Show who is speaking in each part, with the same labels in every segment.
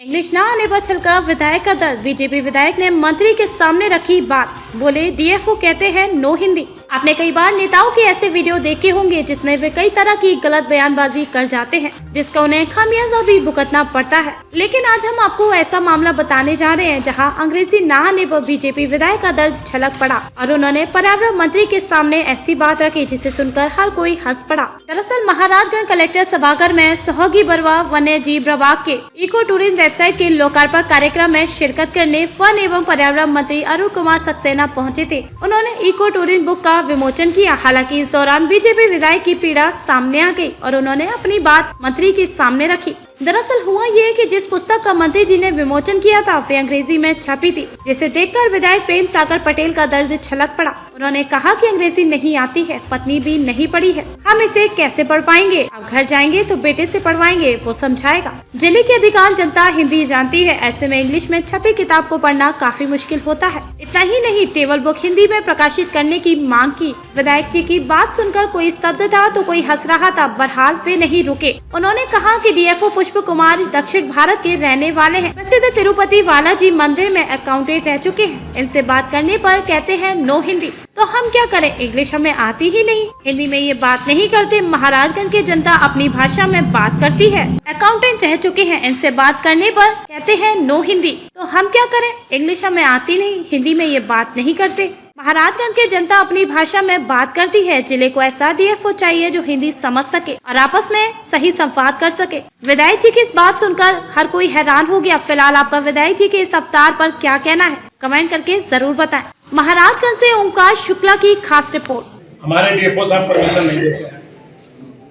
Speaker 1: English न आने पर छलका विधायक का दर्द। बीजेपी विधायक ने मंत्री के सामने रखी बात, बोले डीएफओ कहते हैं नो हिंदी। आपने कई बार नेताओं के ऐसे वीडियो देखे होंगे जिसमें वे कई तरह की गलत बयानबाजी कर जाते हैं, जिसका उन्हें खामियाजा भी भुगतना पड़ता है। लेकिन आज हम आपको ऐसा मामला बताने जा रहे हैं जहां अंग्रेजी न आने पर बीजेपी विधायक का दर्द छलक पड़ा और उन्होंने पर्यावरण मंत्री के सामने ऐसी बात रखी जिसे सुनकर हर कोई हंस पड़ा। दरअसल महाराजगंज कलेक्टर सभागार में सोहागी बरवा वन्य जीव प्रभाग के इको टूरिज्म वेबसाइट के लोकार्पण कार्यक्रम में शिरकत करने वन एवं पर्यावरण मंत्री अरुण कुमार सक्सेना पहुंचे थे। उन्होंने इको टूरिज्म बुक का विमोचन किया। हालांकि इस दौरान बीजेपी विधायक की पीड़ा सामने आ गई और उन्होंने अपनी बात मंत्री के सामने रखी। दरअसल हुआ ये कि जिस पुस्तक का मंत्री जी ने विमोचन किया था वे अंग्रेजी में छपी थी, जिसे देखकर विधायक प्रेम सागर पटेल का दर्द छलक पड़ा। उन्होंने कहा कि अंग्रेजी नहीं आती है, पत्नी भी नहीं पढ़ी है, हम इसे कैसे पढ़ पाएंगे। अब घर जाएंगे तो बेटे से पढ़वाएंगे, वो समझाएगा। जिले की अधिकांश जनता हिंदी जानती है, ऐसे में इंग्लिश में छपी किताब को पढ़ना काफी मुश्किल होता है। इतना ही नहीं, टेबल बुक हिंदी में प्रकाशित करने की मांग की। विधायक जी की बात सुनकर कोई स्तब्ध था तो कोई हंस रहा था, बहरहाल वे नहीं रुके। उन्होंने कहा कि डीएफओ पुष्प कुमार दक्षिण भारत के रहने वाले हैं, प्रसिद्ध तिरुपति बालाजी मंदिर में अकाउंटेंट रह चुके हैं। इनसे बात करने पर कहते हैं नो हिंदी। तो हम क्या करें, इंग्लिश हमें आती ही नहीं, हिंदी में ये बात नहीं करते। महाराजगंज की जनता अपनी भाषा में बात करती है, अकाउंटेंट रह चुके हैं, इनसे बात करने पर कहते हैं नो हिंदी। तो हम क्या करें, इंग्लिश हमें आती नहीं, हिंदी में ये बात नहीं करते। महाराजगंज की जनता अपनी भाषा में बात करती है। जिले को ऐसा डीएफओ चाहिए जो हिंदी समझ सके और आपस में सही संवाद कर सके। विधायक जी की इस बात सुनकर हर कोई हैरान हो गया। फिलहाल आपका विधायक जी के इस अवतार पर क्या कहना है, कमेंट करके जरूर बताएं। महाराजगंज से ओमकार शुक्ला की खास रिपोर्ट।
Speaker 2: हमारे डीएफओ साहब परमिशन नहीं देते हैं।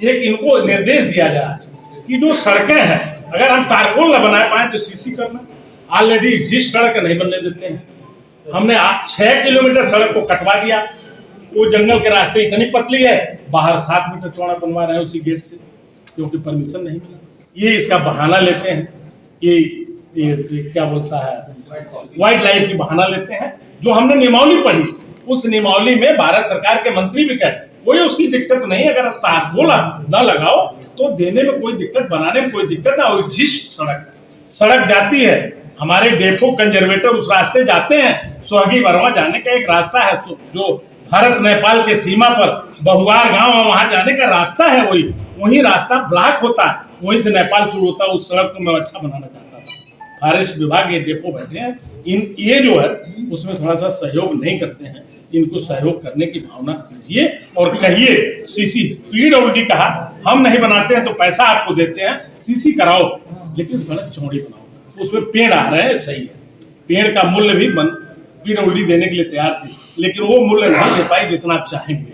Speaker 2: एक इनको निर्देश दिया जाए कि जो सड़कें हैं अगर हम तारकोल न बना पाए तो सीसी करना। ऑलरेडी जिस सड़क नहीं बनने देते हैं, हमने 6 किलोमीटर सड़क को कटवा दिया। वो जंगल के रास्ते इतनी पतली है, बाहर 7 मीटर चौड़ा बनवा रहे हैं उसी गेट से, क्योंकि परमिशन नहीं मिला। ये इसका बहाना लेते हैं कि क्या बोलता है, वाइल्ड लाइफ की बहाना लेते हैं। जो हमने नियमावली पढ़ी उस नियमावली में भारत सरकार के मंत्री भी कहते कोई उसकी दिक्कत नहीं, अगर आप तारकोल न लगाओ तो देने में कोई दिक्कत, बनाने में कोई दिक्कत ना। और जिस सड़क जाती है, हमारे डेफो कंजर्वेटर उस रास्ते जाते हैं। सोहागी बरवा जाने का एक रास्ता है जो भारत नेपाल के सीमा पर बहुवार गांव है, वहां जाने का रास्ता है। वही रास्ता ब्लॉक होता है, वहीं से नेपाल शुरू होता है। उस सड़क को मैं अच्छा बनाना चाहता था। फॉरेस्ट विभाग ये डेफो बैठे हैं, ये जो है उसमें थोड़ा सा सहयोग नहीं करते हैं। इनको सहयोग करने की भावना दीजिए और कहिए सीसी पीडब्ल्यूडी कहा हम नहीं बनाते हैं तो पैसा आपको देते हैं, सीसी कराओ, लेकिन सड़क चौड़ी बनाओ। उसमें पेड़ आ रहे हैं, सही है, पेड़ का मूल्य भी पीडब्ल्यूडी देने के लिए तैयार थी, लेकिन वो मूल्य नहीं दे पाई जितना आप चाहेंगे।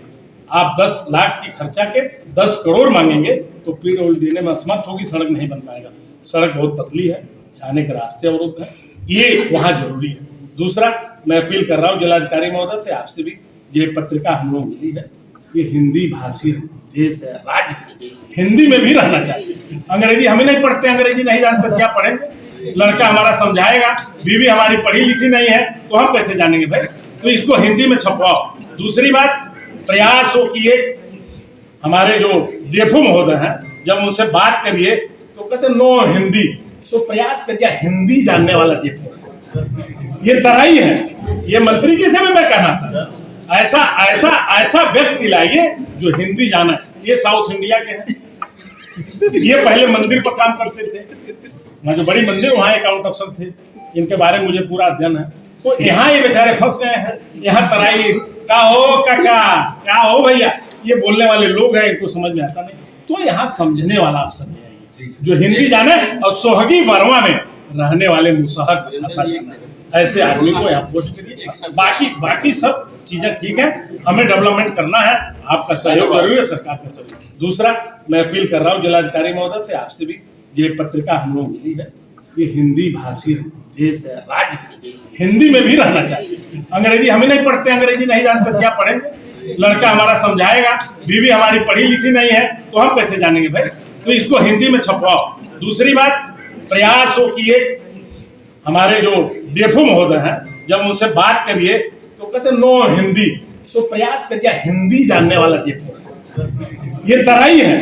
Speaker 2: आप 10 लाख की खर्चा के 10 करोड़ मांगेंगे तो पीडब्ल्यूडी देने में असमर्थ होगी, सड़क नहीं बन पाएगा। सड़क बहुत पतली है, जाने के रास्ते अवरुद्ध है, ये वहाँ जरूरी है। दूसरा, मैं अपील कर रहा हूँ जिलाधिकारी महोदय से, आपसे भी, ये पत्रिका हम लोग मिली है, ये हिंदी भाषी देश है, राज्य हिंदी में भी रहना चाहिए। अंग्रेजी हमें नहीं पढ़ते, अंग्रेजी नहीं जानते, क्या पढ़ेंगे? लड़का हमारा समझाएगा, बीवी हमारी पढ़ी लिखी नहीं है तो हम कैसे जानेंगे भाई? तो इसको हिंदी में छपवाओ। दूसरी बात, प्रयास हो किए, हमारे जो डीएफओ महोदय हैं जब उनसे बात करिए तो कहते नो हिंदी, तो प्रयास करिए हिंदी जानने वाला डीएफओ। ये तराई है, ये मंत्री जी से भी मैं कहना था, ऐसा व्यक्ति लाइए जो हिंदी जाना। ये साउथ इंडिया के हैं, ये पहले मंदिर पर काम करते थे, वहाँ जो बड़ी मंदिर वहाँ अकाउंट अफसर थे, इनके बारे में मुझे पूरा अध्ययन है। तो यहाँ ये बेचारे फंस गए हैं। यहाँ तराई का हो काका, क्या हो भैया, ये बोलने वाले लोग हैं, इनको समझ में आता नहीं। तो यहाँ समझने वाला अफसर नहीं है जो हिंदी जाने और सोहागी बरवा में रहने वाले मुसहर भाषा जाने, ऐसे आदमी को यहाँ पोस्ट करिए। बाकी सब चीजें ठीक है, हमें डेवलपमेंट करना है, आपका सहयोग जरूरी है, सरकार का सहयोग। दूसरा, मैं अपील कर रहा हूँ जिलाधिकारी महोदय से, आपसे भी, ये पत्रिका हम लोग मिली है, ये हिंदी भाषी देश है, राज्य हिंदी में भी रहना चाहिए। अंग्रेजी हमें नहीं पढ़ते, अंग्रेजी नहीं जानते, क्या पढ़ेंगे? लड़का हमारा समझाएगा, बीवी हमारी पढ़ी लिखी नहीं है तो हम कैसे जानेंगे भाई? तो इसको हिंदी में छपवाओ। दूसरी बात, प्रयास हो किए, हमारे जो डीएफओ महोदय हैं जब उनसे बात करिए तो कहते नो हिंदी, तो प्रयास करिए हिंदी जानने वाला डीएफओ। ये तराई है,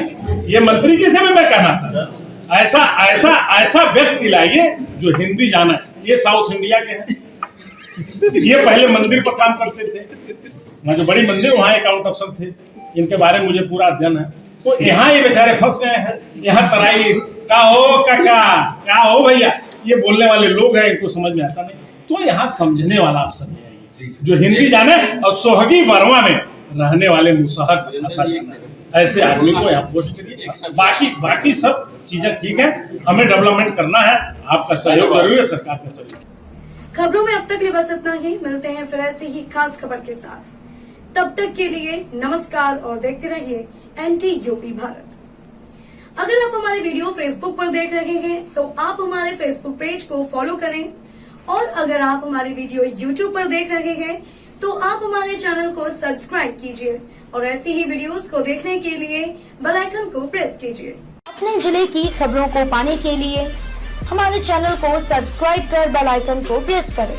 Speaker 2: ये मंत्री जी से भी मैं कहना था, ऐसा ऐसा ऐसा व्यक्ति लाइए जो हिंदी जाना है। ये साउथ इंडिया के हैं, ये पहले मंदिर पर काम करते थे, मैं जो बड़ी मंदिर वहाँ अकाउंट अफसर थे, इनके बारे में मुझे पूरा अध्ययन है। तो यहाँ ये बेचारे फंस गए हैं, यहाँ तराई का हो काका, क्या हो भैया, ये बोलने वाले लोग हैं, इनको समझ में आता नहीं। तो यहाँ समझने वाला अफसर नहीं आइए जो हिंदी जाने और सोहगी वर्मा में रहने वाले मुसहक अच्छा जाने, ऐसे आदमी को यहाँ पोस्ट करिए। बाकी सब चीजें ठीक है, हमें डेवलपमेंट करना है, आपका सहयोग जरूरी है, सरकार का सहयोग।
Speaker 3: खबरों में अब तक लिए बस इतना ही। मिलते हैं फिर ऐसी ही खास खबर के साथ। तब तक के लिए नमस्कार और देखते रहिए एनटी यूपी भारत। अगर आप हमारे वीडियो फेसबुक पर देख रहे हैं तो आप हमारे फेसबुक पेज को फॉलो करें, और अगर आप हमारी वीडियो यूट्यूब पर देख रहे हैं तो आप हमारे चैनल को सब्सक्राइब कीजिए और ऐसी ही वीडियोस को देखने के लिए बेल आइकन को प्रेस कीजिए।
Speaker 4: अपने जिले की खबरों को पाने के लिए हमारे चैनल को सब्सक्राइब कर बेल आइकन को प्रेस करें।